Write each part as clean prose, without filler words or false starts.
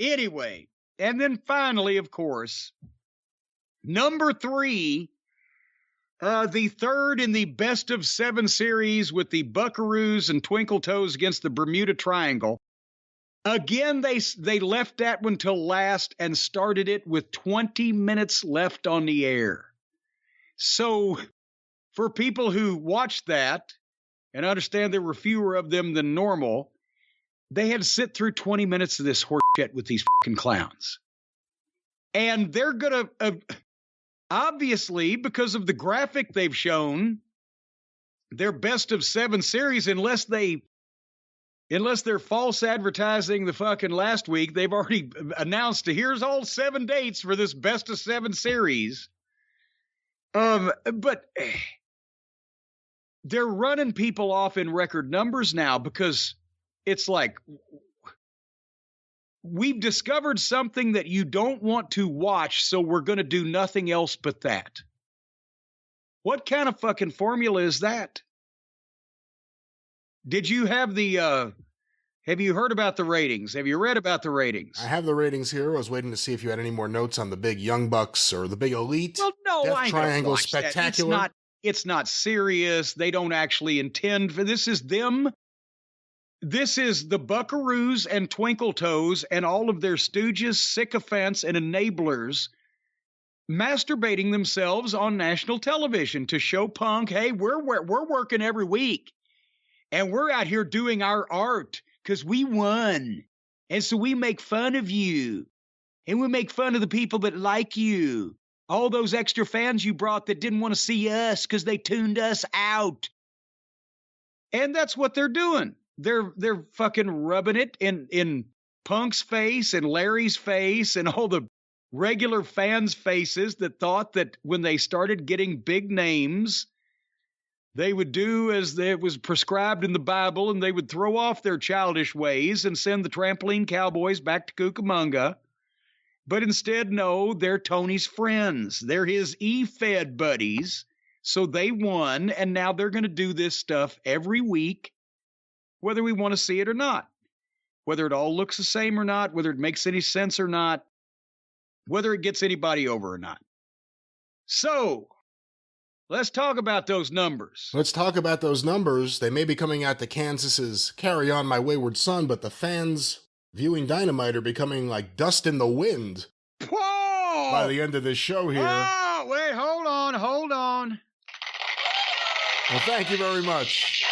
Anyway, and then finally, of course, number 3, the third in the best of 7 series with the Buckaroos and Twinkle Toes against the Bermuda Triangle. Again, they left that one till last and started it with 20 minutes left on the air. So for people who watched that and understand there were fewer of them than normal, they had to sit through 20 minutes of this horse shit with these fucking clowns. And they're going to, obviously, because of the graphic they've shown, their best of 7 series, unless they're false advertising the fucking last week, they've already announced here's all 7 dates for this best of 7 series. But they're running people off in record numbers now because it's like, we've discovered something that you don't want to watch, so we're going to do nothing else but that. What kind of fucking formula is that? Did you have have you heard about the ratings? Have you read about the ratings? I have the ratings here. I was waiting to see if you had any more notes on the big Young Bucks or the big Elite. Well, no, Death I Triangle Spectacular. It's not serious. They don't actually intend for this. Is them. This is the Buckaroos and Twinkle Toes and all of their stooges, sycophants, and enablers masturbating themselves on national television to show Punk, hey, we're working every week. And we're out here doing our art because we won. And so we make fun of you. And we make fun of the people that like you. All those extra fans you brought that didn't want to see us because they tuned us out. And that's what they're doing. They're fucking rubbing it in Punk's face and Larry's face and all the regular fans' faces that thought that when they started getting big names, they would do as it was prescribed in the Bible, and they would throw off their childish ways and send the trampoline cowboys back to Cucamonga. But instead, no, they're Tony's friends. They're his E-Fed buddies. So they won, and now they're going to do this stuff every week, whether we want to see it or not. Whether it all looks the same or not, whether it makes any sense or not, whether it gets anybody over or not. So let's talk about those numbers. Let's talk about those numbers. They may be coming out to Kansas's Carry On My Wayward Son, but the fans viewing Dynamite are becoming like dust in the wind. Whoa! By the end of this show here. Oh, wait, hold on. Well, thank you very much.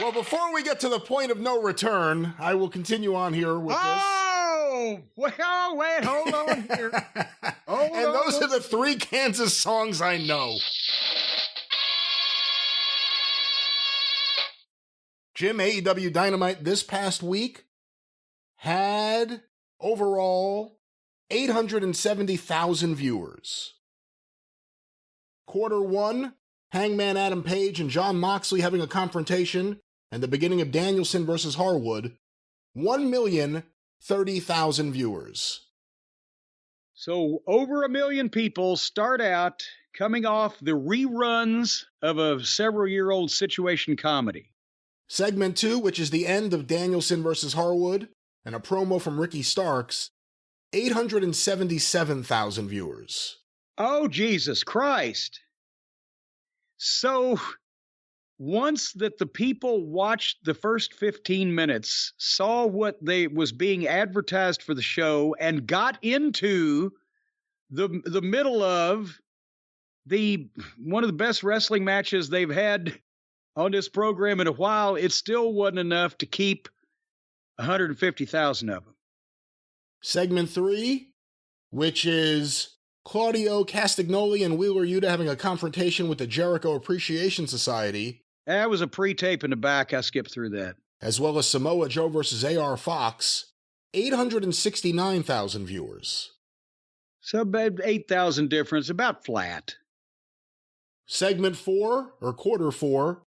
Well, before we get to the point of no return, I will continue on here with this. Wait, hold on here. And those are the 3 Kansas songs I know. Jim, AEW Dynamite this past week had overall 870,000 viewers. Quarter 1, Hangman Adam Page and Jon Moxley having a confrontation, and the beginning of Danielson versus Harwood, 1,030,000 viewers. So over 1 million people start out coming off the reruns of a several-year-old situation comedy. Segment 2, which is the end of Danielson versus Harwood, and a promo from Ricky Starks, 877,000 viewers. Oh, Jesus Christ. So once that the people watched the first 15 minutes, saw what was being advertised for the show, and got into the middle of one of the best wrestling matches they've had on this program in a while, it still wasn't enough to keep 150,000 of them. Segment 3, which is Claudio Castagnoli and Wheeler Yuta having a confrontation with the Jericho Appreciation Society. That was a pre-tape in the back. I skipped through that. As well as Samoa Joe versus AR Fox, 869,000 viewers. So about 8,000 difference, about flat. Segment 4, or quarter 4,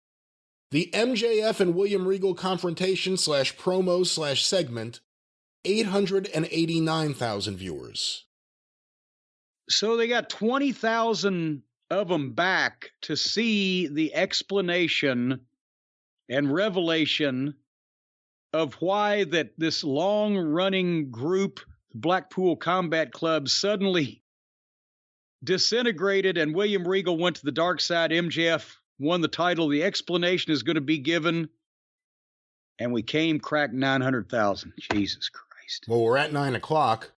the MJF and William Regal confrontation / promo / segment, 889,000 viewers. So they got 20,000 of them back to see the explanation and revelation of why that this long-running group, Blackpool Combat Club, suddenly disintegrated and William Regal went to the dark side. MJF won the title. The explanation is going to be given, and we cracked 900,000. Jesus Christ. Well, we're at 9 o'clock,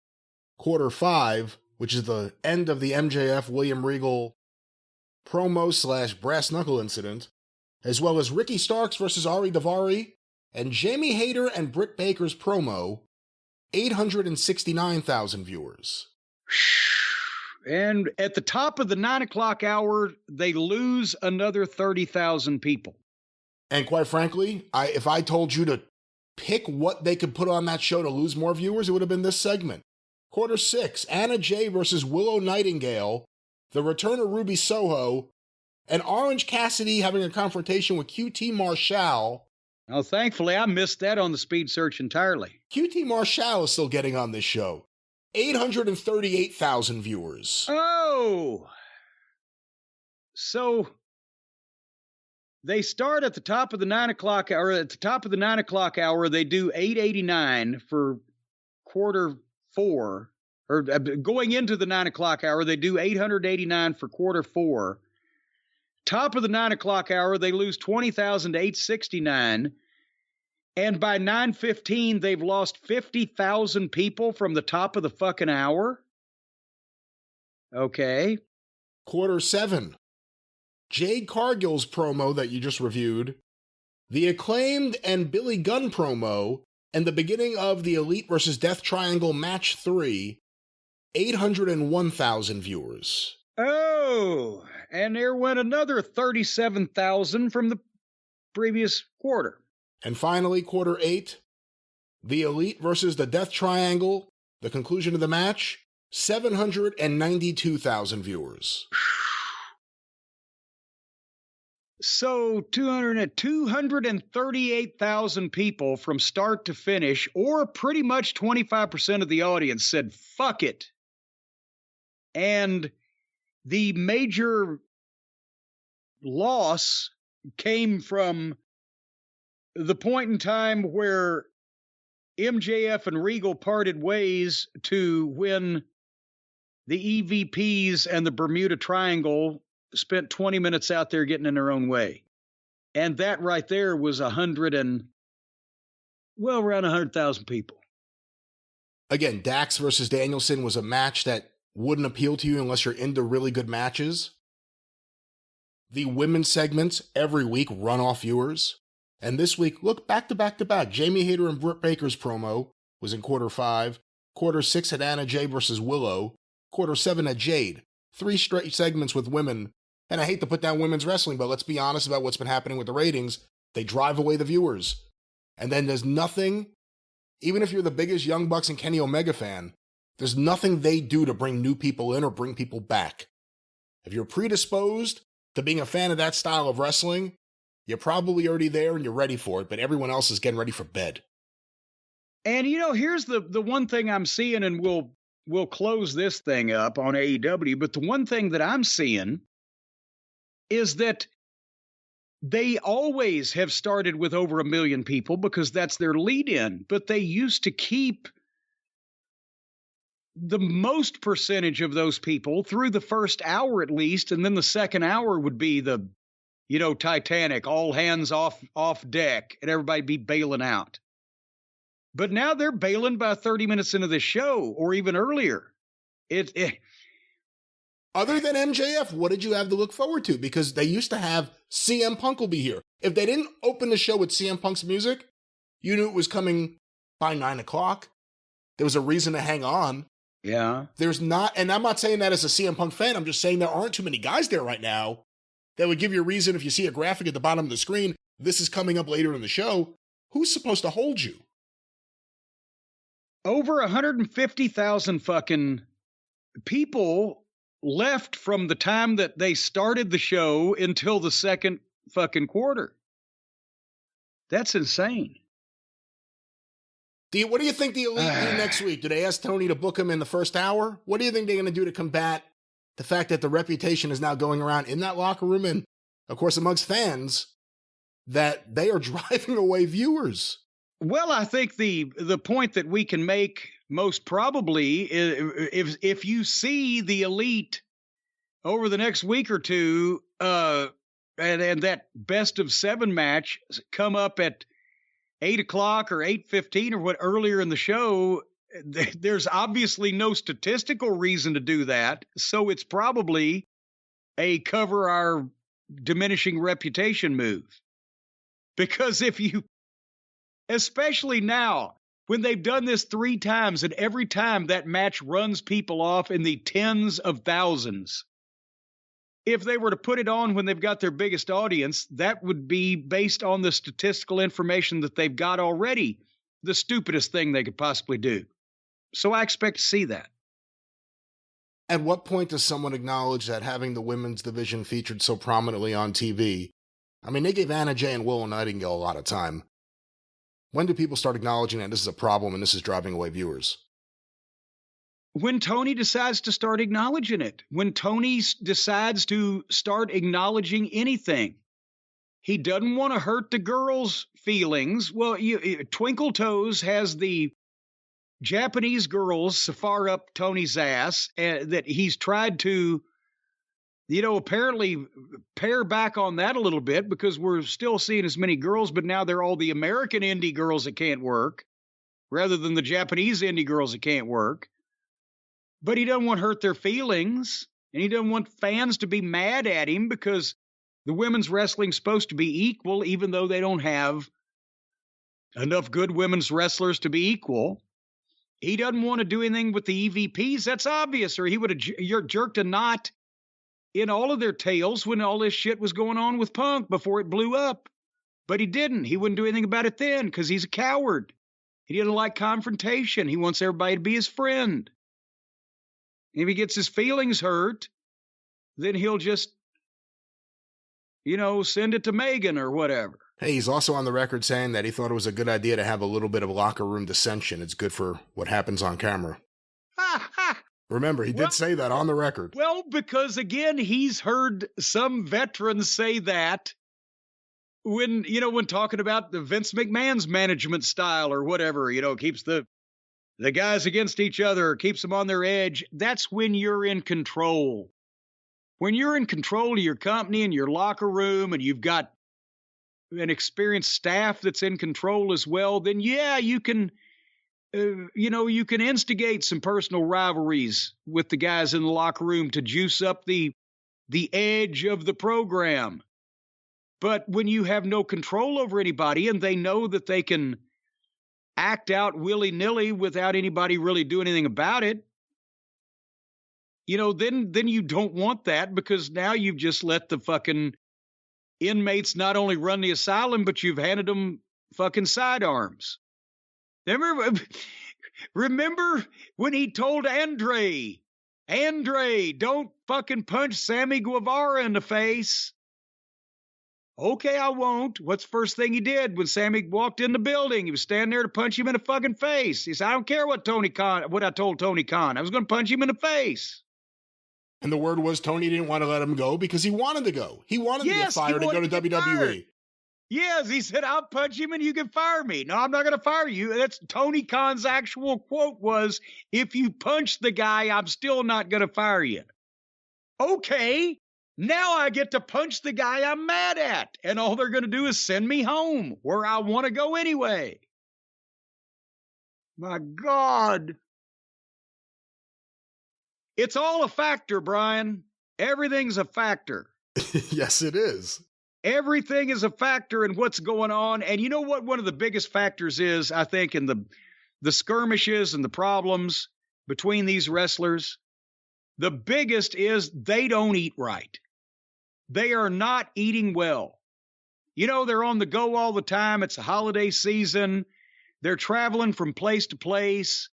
quarter 5, which is the end of the MJF William Regal promo / brass knuckle incident, as well as Ricky Starks versus Ari Daivari and Jamie Hayter and Britt Baker's promo, 869,000 viewers. And at the top of the 9 o'clock hour, they lose another 30,000 people. And quite frankly, if I told you to pick what they could put on that show to lose more viewers, it would have been this segment. Quarter 6, Anna Jay versus Willow Nightingale, the return of Ruby Soho, and Orange Cassidy having a confrontation with QT Marshall. Now, thankfully, I missed that on the speed search entirely. QT Marshall is still getting on this show. 838,000 viewers. Oh! So they start at the top of the 9 o'clock hour. At the top of the 9 o'clock hour, they do 889 for quarter 4. Or going into the 9 o'clock hour, they do 889 for quarter 4. Top of the 9 o'clock hour, they lose 20,000 to 869. And by 9:15, they've lost 50,000 people from the top of the fucking hour? Okay. Quarter 7. Jade Cargill's promo that you just reviewed, the Acclaimed and Billy Gunn promo, and the beginning of the Elite versus Death Triangle Match 3, 801,000 viewers. Oh, and there went another 37,000 from the previous quarter. And finally, quarter 8, the Elite versus the Death Triangle, the conclusion of the match, 792,000 viewers. So 238,000 people from start to finish, or pretty much 25% of the audience said, fuck it. And the major loss came from the point in time where MJF and Regal parted ways to when the EVPs and the Bermuda Triangle spent 20 minutes out there getting in their own way. And that right there was around 100,000 people. Again, Dax versus Danielson was a match that wouldn't appeal to you unless you're into really good matches. The women's segments every week run off viewers. And this week, look, back to back to back. Jamie Hayter and Britt Baker's promo was in quarter 5. Quarter 6 had Anna Jay versus Willow. Quarter 7 had Jade. 3 straight segments with women. And I hate to put down women's wrestling, but let's be honest about what's been happening with the ratings. They drive away the viewers. And then there's nothing, even if you're the biggest Young Bucks and Kenny Omega fan, there's nothing they do to bring new people in or bring people back. If you're predisposed to being a fan of that style of wrestling, you're probably already there and you're ready for it, but everyone else is getting ready for bed. And, here's the one thing I'm seeing, and we'll close this thing up on AEW, but the one thing that I'm seeing is that they always have started with over 1 million people because that's their lead-in, but they used to keep the most percentage of those people through the first hour at least, and then the second hour would be the, Titanic, all hands off deck, and everybody be bailing out. But now they're bailing by 30 minutes into the show, or even earlier. Other than MJF, what did you have to look forward to? Because they used to have CM Punk will be here. If they didn't open the show with CM Punk's music, you knew it was coming by 9 o'clock. There was a reason to hang on. Yeah. There's not, and I'm not saying that as a CM Punk fan, I'm just saying there aren't too many guys there right now that would give you a reason if you see a graphic at the bottom of the screen, this is coming up later in the show. Who's supposed to hold you? Over 150,000 fucking people left from the time that they started the show until the second fucking quarter. That's insane. What do you think the Elite do next week? Do they ask Tony to book him in the first hour? What do you think they're going to do to combat the fact that the reputation is now going around in that locker room and, of course, amongst fans, that they are driving away viewers? Well, I think the point that we can make most probably is if you see the elite over the next week or two, and that best of 7 match come up at 8 o'clock or 8:15 or what earlier in the show, there's obviously no statistical reason to do that. So it's probably a cover our diminishing reputation move. Because especially now, when they've done this 3 times, and every time that match runs people off in the tens of thousands. If they were to put it on when they've got their biggest audience, that would be based on the statistical information that they've got already, the stupidest thing they could possibly do. So I expect to see that. At what point does someone acknowledge that having the women's division featured so prominently on TV? I mean, they gave Anna Jay and Willow Nightingale a lot of time. When do people start acknowledging that this is a problem and this is driving away viewers? When Tony decides to start acknowledging it, when Tony decides to start acknowledging anything, he doesn't want to hurt the girls' feelings. Well, Twinkle Toes has the Japanese girls so far up Tony's ass that he's tried to, apparently pare back on that a little bit because we're still seeing as many girls, but now they're all the American indie girls that can't work rather than the Japanese indie girls that can't work. But he doesn't want to hurt their feelings, and he doesn't want fans to be mad at him because the women's wrestling's supposed to be equal, even though they don't have enough good women's wrestlers to be equal. He doesn't want to do anything with the EVPs. That's obvious, or he would have jerked a knot in all of their tails when all this shit was going on with Punk before it blew up. But he didn't. He wouldn't do anything about it then because he's a coward. He didn't like confrontation. He wants everybody to be his friend. If he gets his feelings hurt, then he'll just, send it to Megan or whatever. Hey, he's also on the record saying that he thought it was a good idea to have a little bit of locker room dissension. It's good for what happens on camera. Remember, he did say that on the record. Well, because again, he's heard some veterans say that when talking about the Vince McMahon's management style or whatever, keeps the guys against each other, keeps them on their edge. That's when you're in control. When you're in control of your company and your locker room and you've got an experienced staff that's in control as well, then yeah, you can, you can instigate some personal rivalries with the guys in the locker room to juice up the edge of the program. But when you have no control over anybody and they know that they can act out willy-nilly without anybody really doing anything about it, then you don't want that because now you've just let the fucking inmates not only run the asylum, but you've handed them fucking sidearms. Remember when he told Andre, don't fucking punch Sammy Guevara in the face. Okay, I won't. What's the first thing he did when Sammy walked in the building? He was standing there to punch him in the fucking face. He said, I don't care what I told Tony Khan. I was going to punch him in the face. And the word was Tony didn't want to let him go because he wanted to go. He wanted to get fired and go to WWE. Yes, he said, I'll punch him and you can fire me. No, I'm not going to fire you. That's Tony Khan's actual quote was, if you punch the guy, I'm still not going to fire you. Okay. Now I get to punch the guy I'm mad at, and all they're going to do is send me home where I want to go anyway. My God. It's all a factor, Brian. Everything's a factor. Yes, it is. Everything is a factor in what's going on. And you know what one of the biggest factors is, I think, in the skirmishes and the problems between these wrestlers? The biggest is they don't eat right. They are not eating well. They're on the go all the time. It's a holiday season. They're traveling from place to place.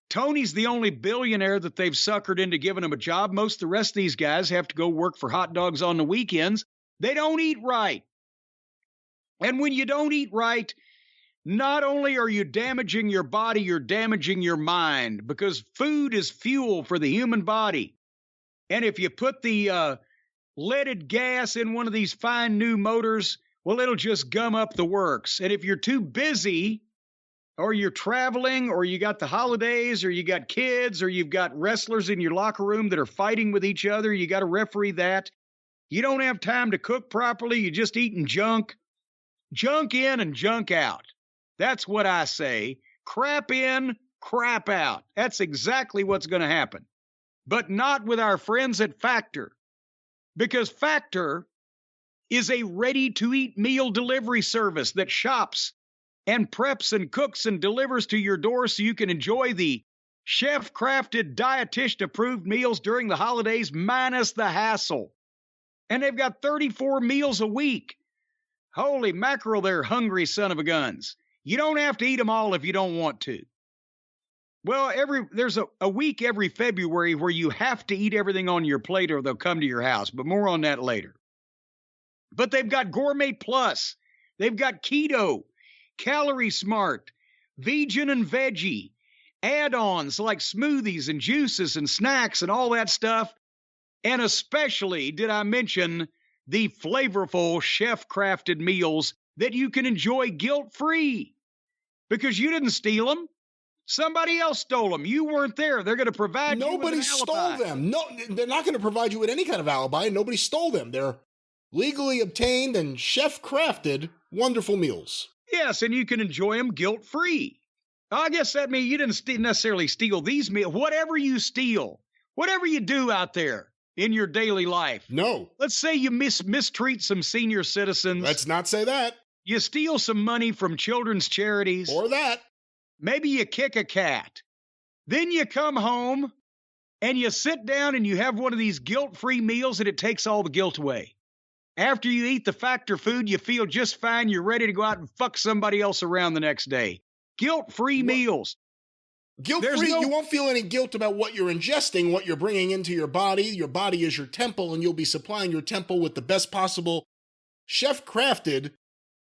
Tony's the only billionaire that they've suckered into giving him a job. Most of the rest of these guys have to go work for hot dogs on the weekends. They don't eat right. And when you don't eat right, not only are you damaging your body, you're damaging your mind because food is fuel for the human body. And if you put the leaded gas in one of these fine new motors, well, it'll just gum up the works. And if you're too busy or you're traveling, or you got the holidays, or you got kids, or you've got wrestlers in your locker room that are fighting with each other, you got to referee that. You don't have time to cook properly, you're just eating junk. Junk in and junk out. That's what I say. Crap in, crap out. That's exactly what's going to happen. But not with our friends at Factor. Because Factor is a ready-to-eat meal delivery service that shops and preps and cooks and delivers to your door so you can enjoy the chef-crafted, dietitian-approved meals during the holidays minus the hassle. And they've got 34 meals a week. Holy mackerel, they're hungry son of a guns. You don't have to eat them all if you don't want to. Well, there's a week every February where you have to eat everything on your plate or they'll come to your house, but more on that later. But they've got Gourmet Plus. They've got Keto, Calorie Smart, Vegan and Veggie, add-ons like smoothies and juices and snacks and all that stuff. And especially did I mention the flavorful chef-crafted meals that you can enjoy guilt-free because you didn't steal them. Somebody else stole them. You weren't there. They're going to provide you with an alibi. Nobody stole them. No, they're not going to provide you with any kind of alibi. Nobody stole them. They're legally obtained and chef-crafted wonderful meals. Yes, and you can enjoy them guilt-free. I guess that means you didn't necessarily steal these meals. Whatever you steal, whatever you do out there in your daily life. No. Let's say you mistreat some senior citizens. Let's not say that. You steal some money from children's charities. Or that. Maybe you kick a cat. Then you come home and you sit down and you have one of these guilt-free meals and it takes all the guilt away. After you eat the Factor food, you feel just fine. You're ready to go out and fuck somebody else around the next day. Guilt-free meals. Guilt-free, you won't feel any guilt about what you're ingesting, what you're bringing into your body. Your body is your temple, and you'll be supplying your temple with the best possible chef-crafted,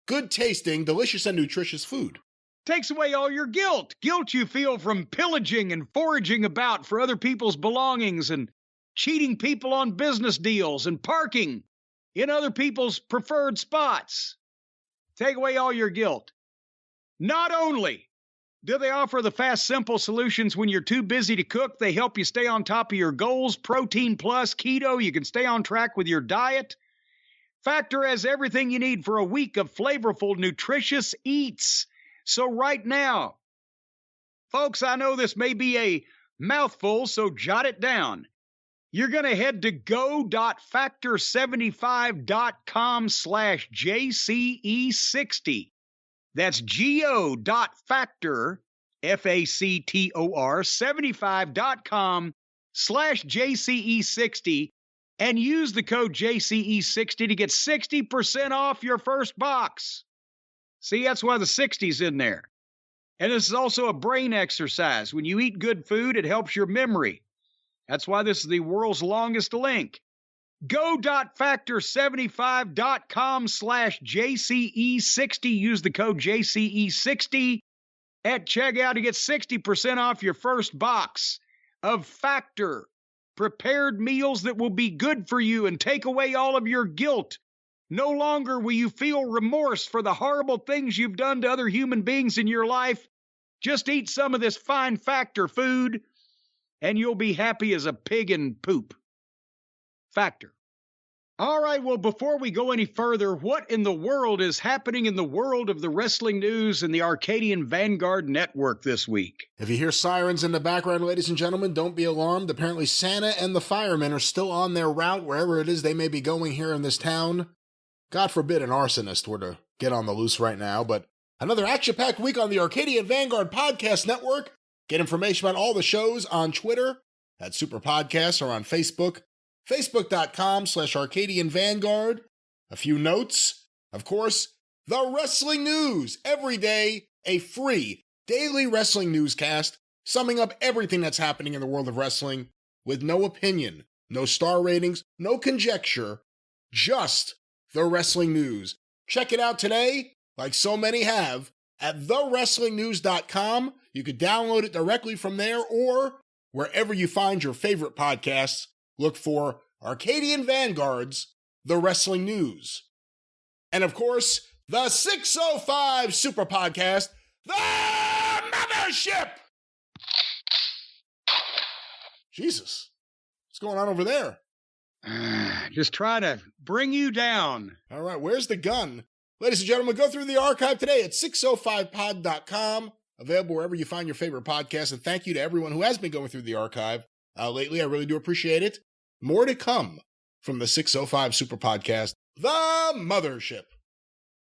good-tasting, delicious, and nutritious food. Takes away all your guilt. Guilt you feel from pillaging and foraging about for other people's belongings and cheating people on business deals and parking in other people's preferred spots. Take away all your guilt. Not only do they offer the fast, simple solutions when you're too busy to cook, they help you stay on top of your goals. Protein Plus, Keto, you can stay on track with your diet. Factor has everything you need for a week of flavorful, nutritious eats. So right now, folks, I know this may be a mouthful, so jot it down. You're going to head to go.factor75.com/JCE60. That's go.factor, F-A-C-T-O-R, 75.com/JCE60 and use the code JCE60 to get 60% off your first box. See, that's why the 60's in there. And this is also a brain exercise. When you eat good food, it helps your memory. That's why this is the world's longest link. Go.factor75.com/JCE60. Use the code JCE60 at checkout to get 60% off your first box of Factor prepared meals that will be good for you and take away all of your guilt. No longer will you feel remorse for the horrible things you've done to other human beings in your life. Just eat some of this fine Factor food, and you'll be happy as a pig in poop. Factor. All right, well, before we go any further, what in the world is happening in the world of the wrestling news and the Arcadian Vanguard Network this week? If you hear sirens in the background, ladies and gentlemen, don't be alarmed. Apparently Santa and the firemen are still on their route wherever it is they may be going here in this town. God forbid an arsonist were to get on the loose right now, but another action-packed week on the Arcadian Vanguard Podcast Network. Get information about all the shows on Twitter at Superpodcast or on Facebook, facebook.com/Arcadian Vanguard. A few notes. Of course, the wrestling news. Every day, a free daily wrestling newscast summing up everything that's happening in the world of wrestling with no opinion, no star ratings, no conjecture, just the wrestling news. Check it out today, like so many have, at thewrestlingnews.com. You can download it directly from there or wherever you find your favorite podcasts. Look for Arcadian Vanguard's The Wrestling News. And of course, the 605 Super Podcast, The mothership! Jesus. What's going on over there? Just trying to bring you down. All right, where's the gun? Ladies and gentlemen, go through the archive today at 605pod.com, available wherever you find your favorite podcast. And thank you to everyone who has been going through the archive lately. I really do appreciate it. More to come from the 605 Super Podcast, the Mothership.